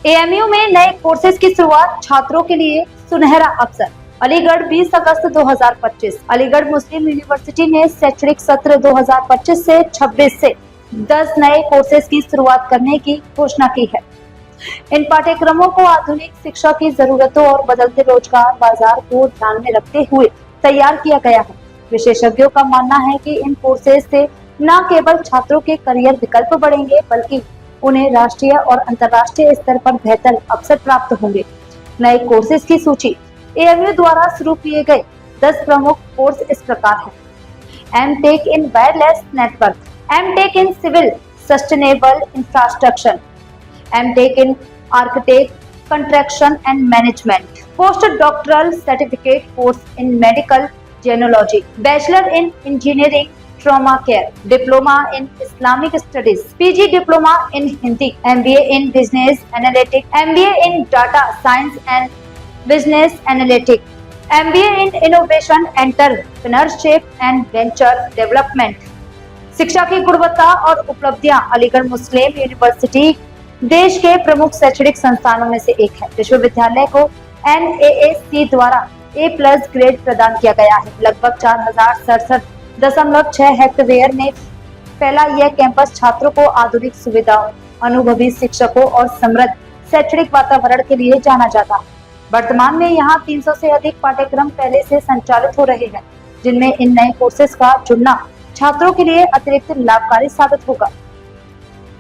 AMU में नए courses की शुरुआत, छात्रों के लिए सुनहरा अवसर। अलीगढ़ 20 अगस्त 2025। अलीगढ़ मुस्लिम यूनिवर्सिटी ने शैक्षणिक सत्र 2025 से 26 से 10 नए कोर्सेज की शुरुआत करने की घोषणा की है। इन पाठ्यक्रमों को आधुनिक शिक्षा की जरूरतों और बदलते रोजगार बाजार को ध्यान में रखते हुए तैयार किया गया है। विशेषज्ञों का मानना है कि इन कोर्सेज से न केवल छात्रों के करियर विकल्प बढ़ेंगे, बल्कि उन्हें राष्ट्रीय और अंतर्राष्ट्रीय स्तर पर बेहतर अवसर प्राप्त होंगे। नए कोर्सेज की सूची। एएमयू द्वारा शुरू किए गए 10 प्रमुख कोर्स इस प्रकार हैं। MTech in wireless network, MTech in civil sustainable infrastructure, MTech in architect construction and management, post doctoral certificate course in medical genealogy, bachelor in engineering trauma care, diploma in Islamic studies, PG diploma in Hindi, MBA in business analytics, MBA in data science and business analytics, MBA in innovation entrepreneurship and venture development. शिक्षा की गुणवत्ता और उपलब्धियां। अलीगढ़ मुस्लिम university देश के प्रमुख शैक्षणिक संस्थानों में से एक है। विश्वविद्यालय को NAAC द्वारा A+ ग्रेड प्रदान किया गया है। लगभग 4067.6 हेक्टेयर में फैला यह कैंपस छात्रों को आधुनिक सुविधाओं, अनुभवी शिक्षकों और समृद्ध शैक्षणिक वातावरण के लिए जाना जाता है। वर्तमान में यहाँ 300 से अधिक पाठ्यक्रम पहले से संचालित हो रहे हैं, जिनमें इन नए कोर्सेज का चुनना छात्रों के लिए अतिरिक्त लाभकारी साबित होगा।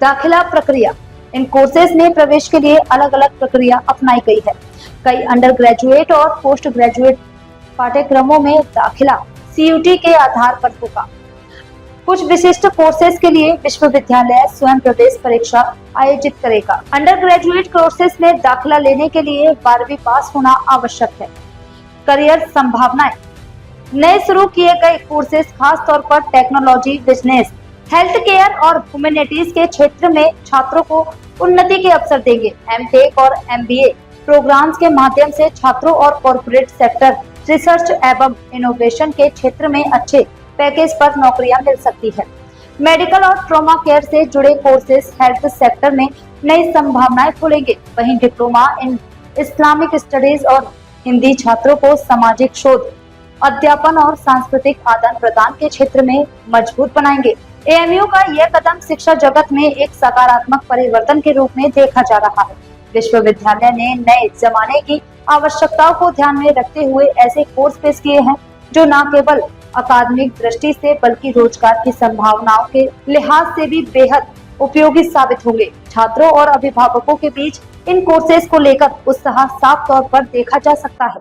दाखिला प्रक्रिया। इन कोर्सेज में प्रवेश के लिए अलग अलग प्रक्रिया अपनाई गई है। कई अंडर ग्रेजुएट और पोस्ट ग्रेजुएट पाठ्यक्रमों में दाखिला CUT के आधार पर होगा। कुछ विशिष्ट कोर्सेज के लिए विश्वविद्यालय स्वयं प्रवेश परीक्षा आयोजित करेगा। अंडर ग्रेजुएट कोर्सेज में दाखिला लेने के लिए 12वीं पास होना आवश्यक है। करियर संभावनाएं। नए शुरू किए गए कोर्सेज खास तौर पर टेक्नोलॉजी, बिजनेस, हेल्थ केयर और ह्यूमैनिटीज के क्षेत्र में छात्रों को उन्नति के अवसर देंगे। एमटेक और MBA प्रोग्राम्स के माध्यम से छात्रों और कॉर्पोरेट सेक्टर, रिसर्च एवं इनोवेशन के क्षेत्र में अच्छे पैकेज पर नौकरियां मिल सकती है। मेडिकल और ट्रॉमा केयर से जुड़े कोर्सेज हेल्थ सेक्टर में नई संभावनाएं खोलेंगे। वहीं डिप्लोमा इन इस्लामिक स्टडीज और हिंदी छात्रों को सामाजिक शोध, अध्यापन और सांस्कृतिक आदान प्रदान के क्षेत्र में मजबूत बनाएंगे। एएमयू का यह कदम शिक्षा जगत में एक सकारात्मक परिवर्तन के रूप में देखा जा रहा है। विश्वविद्यालय ने नए जमाने की आवश्यकताओं को ध्यान में रखते हुए ऐसे कोर्स पेश किए हैं जो न केवल अकादमिक दृष्टि से बल्कि रोजगार की संभावनाओं के लिहाज से भी बेहद उपयोगी साबित होंगे। छात्रों और अभिभावकों के बीच इन कोर्सेज को लेकर उत्साह साफ तौर पर देखा जा सकता है।